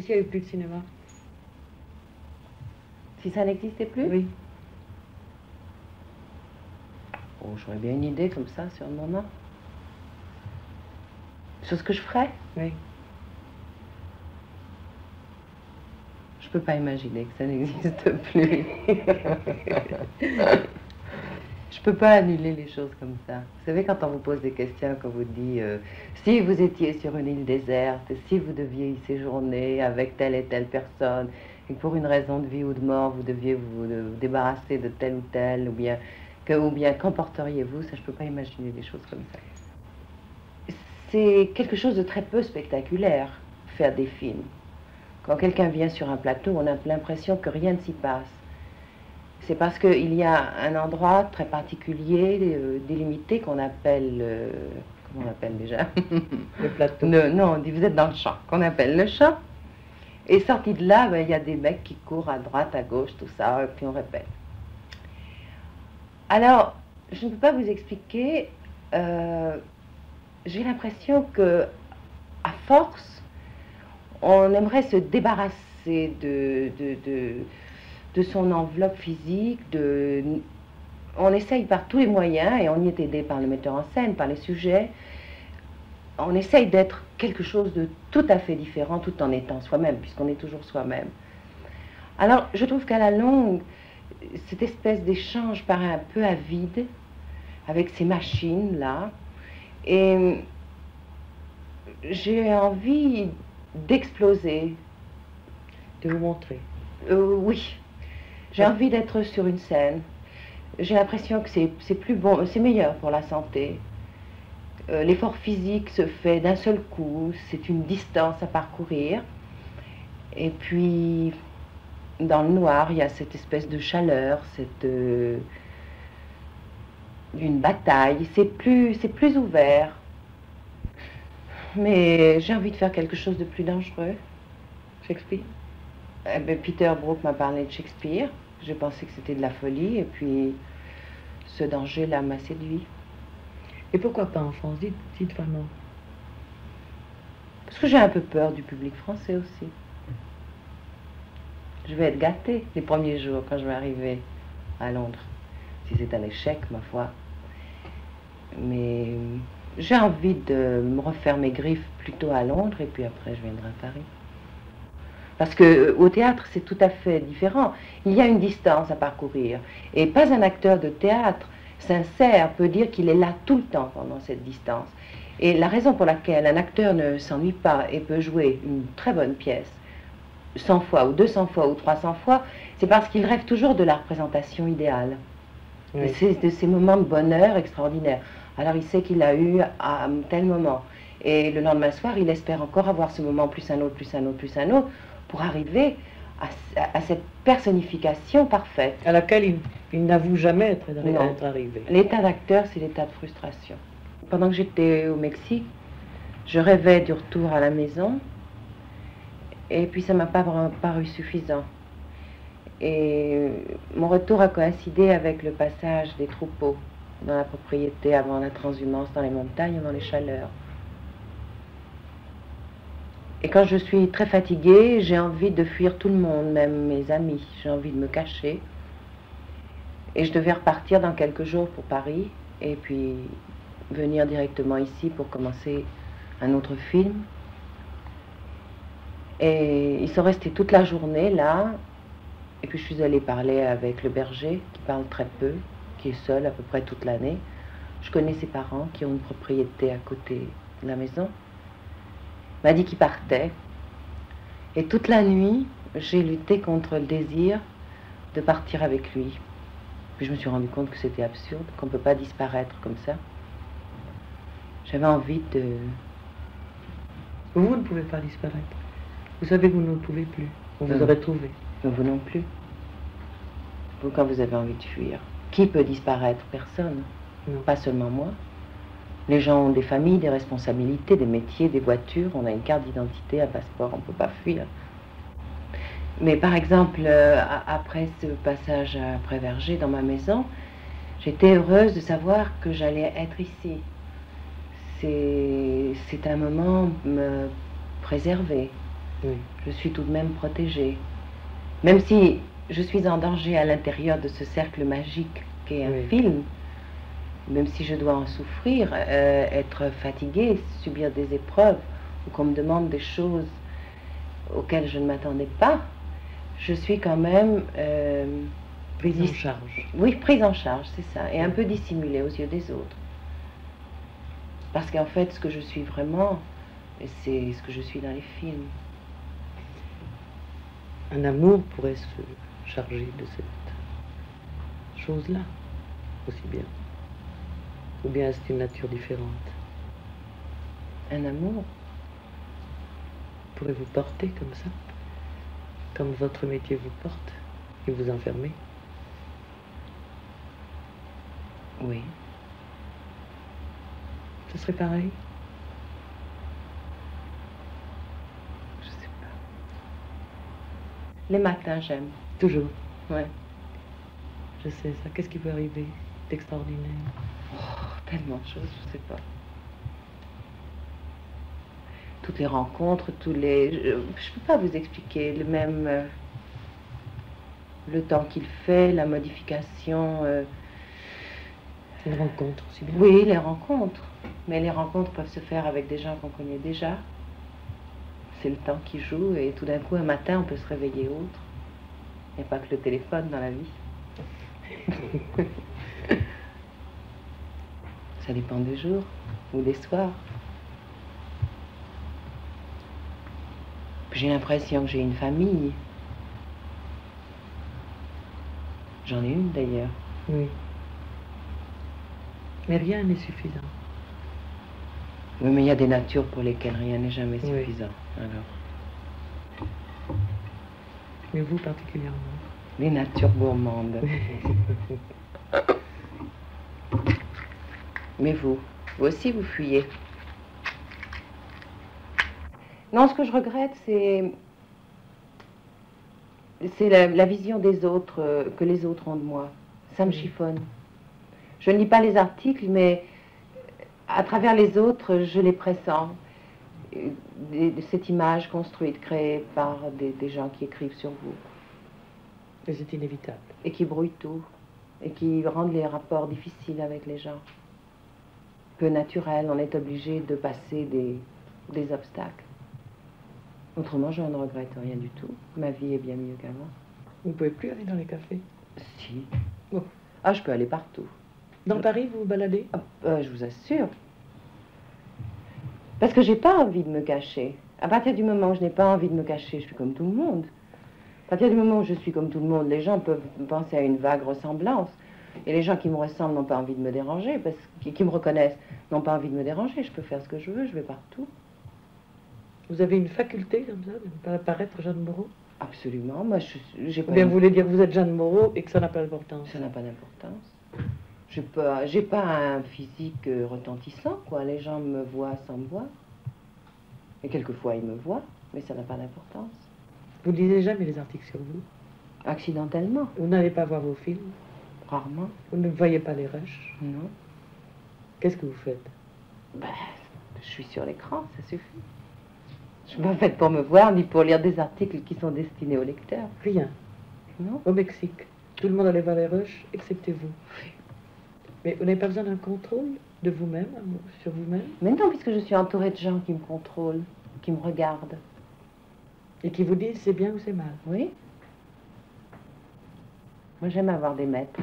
Et s'il n'y avait plus de cinéma? Si ça n'existait plus? Oui. Oh, j'aurais bien une idée comme ça sur le moment. Sur ce que je ferais? Oui. Je peux pas imaginer que ça n'existe plus. Je peux pas annuler les choses comme ça. Vous savez, quand on vous pose des questions, qu'on vous dit si vous étiez sur une île déserte, si vous deviez y séjourner avec telle et telle personne, et que pour une raison de vie ou de mort, vous deviez vous débarrasser de tel ou tel, ou bien qu'emporteriez-vous, ça, je peux pas imaginer des choses comme ça. C'est quelque chose de très peu spectaculaire, faire des films. Quand quelqu'un vient sur un plateau, on a l'impression que rien ne s'y passe. C'est parce qu'il y a un endroit très particulier, délimité, qu'on appelle... comment on appelle déjà? Le plateau. Non, on dit vous êtes dans le champ, qu'on appelle le champ. Et sorti de là, ben, il y a des mecs qui courent à droite, à gauche, tout ça, et puis on répète. Alors, je ne peux pas vous expliquer... j'ai l'impression que, à force, on aimerait se débarrasser de son enveloppe physique, on essaye par tous les moyens, et on y est aidé par le metteur en scène, par les sujets, on essaye d'être quelque chose de tout à fait différent, tout en étant soi-même, puisqu'on est toujours soi-même. Alors, je trouve qu'à la longue, cette espèce d'échange paraît un peu avide, avec ces machines-là, et j'ai envie d'exploser. De vous montrer. Oui. J'ai envie d'être sur une scène. J'ai l'impression que c'est plus bon, c'est meilleur pour la santé. L'effort physique se fait d'un seul coup, c'est une distance à parcourir. Et puis, dans le noir, il y a cette espèce de chaleur, une bataille. C'est plus ouvert. Mais j'ai envie de faire quelque chose de plus dangereux. Shakespeare? Eh bien, Peter Brook m'a parlé de Shakespeare. J'ai pensé que c'était de la folie, et puis ce danger-là m'a séduit. Et pourquoi pas en France? Dites vraiment. Parce que j'ai un peu peur du public français aussi. Je vais être gâtée les premiers jours quand je vais arriver à Londres. Si c'est un échec, ma foi. Mais j'ai envie de me refaire mes griffes plutôt à Londres, et puis après je viendrai à Paris. Parce qu'au théâtre, c'est tout à fait différent. Il y a une distance à parcourir. Et pas un acteur de théâtre sincère peut dire qu'il est là tout le temps pendant cette distance. Et la raison pour laquelle un acteur ne s'ennuie pas et peut jouer une très bonne pièce 100 fois ou 200 fois ou 300 fois, c'est parce qu'il rêve toujours de la représentation idéale. Oui. De ces moments de bonheur extraordinaires. Alors il sait qu'il a eu à un tel moment. Et le lendemain soir, il espère encore avoir ce moment, plus un autre, plus un autre, plus un autre, pour arriver à cette personnification parfaite. À laquelle il n'avoue jamais être arrivé. L'état d'acteur, c'est l'état de frustration. Pendant que j'étais au Mexique, je rêvais du retour à la maison, et puis ça ne m'a pas paru suffisant. Et mon retour a coïncidé avec le passage des troupeaux dans la propriété avant la transhumance dans les montagnes, dans les chaleurs. Et quand je suis très fatiguée, j'ai envie de fuir tout le monde, même mes amis. J'ai envie de me cacher. Et je devais repartir dans quelques jours pour Paris, et puis venir directement ici pour commencer un autre film. Et ils sont restés toute la journée là, et puis je suis allée parler avec le berger, qui parle très peu, qui est seul à peu près toute l'année. Je connais ses parents qui ont une propriété à côté de la maison. Il m'a dit qu'il partait. Et toute la nuit, j'ai lutté contre le désir de partir avec lui. Puis je me suis rendu compte que c'était absurde, qu'on ne peut pas disparaître comme ça. J'avais envie de... Vous ne pouvez pas disparaître. Vous savez que vous ne pouvez plus. On vous aurait trouvé. Vous non plus. Vous, quand vous avez envie de fuir. Qui peut disparaître? Personne. Non. Pas seulement moi. Les gens ont des familles, des responsabilités, des métiers, des voitures. On a une carte d'identité, un passeport, on ne peut pas fuir. Mais par exemple, après ce passage à Préverger dans ma maison, j'étais heureuse de savoir que j'allais être ici. C'est un moment me préservé. Oui. Je suis tout de même protégée. Même si je suis en danger à l'intérieur de ce cercle magique qu'est un Oui. film, même si je dois en souffrir, être fatiguée, subir des épreuves, ou qu'on me demande des choses auxquelles je ne m'attendais pas, je suis quand même... Prise en charge. Oui, prise en charge, c'est ça, et un Oui. peu dissimulée aux yeux des autres. Parce qu'en fait, ce que je suis vraiment, c'est ce que je suis dans les films. Un amour pourrait se charger de cette chose-là, aussi bien. Ou bien c'est une nature différente. Un amour? Pourrait vous porter comme ça, comme votre métier vous porte, et vous enfermer. Oui. Ce serait pareil. Je sais pas. Les matins, j'aime. Toujours. Ouais. Je sais ça. Qu'est-ce qui peut arriver d'extraordinaire? Oh, tellement de choses, je sais pas. Toutes les rencontres, tous les... Je peux pas vous expliquer le même... le temps qu'il fait, la modification... Une rencontre aussi bien. Oui, les rencontres. Mais les rencontres peuvent se faire avec des gens qu'on connaît déjà. C'est le temps qui joue et tout d'un coup, un matin, on peut se réveiller autre. Il n'y a pas que le téléphone dans la vie. Ça dépend des jours ou des soirs. J'ai l'impression que j'ai une famille. J'en ai une d'ailleurs. Oui. Mais rien n'est suffisant. Oui, mais il y a des natures pour lesquelles rien n'est jamais Oui. suffisant. Alors, Mais vous particulièrement. les natures gourmandes. Mais vous aussi, vous fuyez. Non, ce que je regrette, c'est la vision des autres, que les autres ont de moi. Ça me chiffonne. Je ne lis pas les articles, mais à travers les autres, je les pressens. Cette image construite, créée par des gens qui écrivent sur vous. Mais c'est inévitable. Et qui brouillent tout. Et qui rendent les rapports difficiles avec les gens. Peu naturels, on est obligé de passer des obstacles. Autrement, je ne regrette rien du tout. Ma vie est bien mieux qu'avant. Vous ne pouvez plus aller dans les cafés? Si. Bon. Ah, je peux aller partout. Dans Paris, vous vous baladez? Je vous assure. Parce que j'ai pas envie de me cacher. À partir du moment où je n'ai pas envie de me cacher, je suis comme tout le monde. À partir du moment où je suis comme tout le monde, les gens peuvent penser à une vague ressemblance. Et les gens qui me ressemblent n'ont pas envie de me déranger, parce qui me reconnaissent n'ont pas envie de me déranger. Je peux faire ce que je veux, je vais partout. Vous avez une faculté comme ça de ne pas apparaître Jeanne Moreau? Absolument. Moi, j'ai Ou pas... bien vous voulez dire que vous êtes Jeanne Moreau et que ça n'a pas d'importance? Ça n'a pas d'importance. J'ai pas un physique retentissant, quoi. Les gens me voient sans me voir. Et quelquefois, ils me voient, mais ça n'a pas d'importance. Vous ne lisez jamais les articles sur vous? Accidentellement, Vous n'allez pas voir vos films? rarement. Vous ne voyez pas les rushs? Non. Qu'est-ce que vous faites? Ben, je suis sur l'écran, ça suffit. Je suis pas faite pour me voir, ni pour lire des articles qui sont destinés aux lecteurs. Rien. Non. Au Mexique, tout le monde allait voir les rushs, excepté vous. Mais vous n'avez pas besoin d'un contrôle de vous-même, sur vous-même? Mais non, puisque je suis entourée de gens qui me contrôlent, qui me regardent. Et qui vous disent c'est bien ou c'est mal? Oui. Moi, j'aime avoir des maîtres.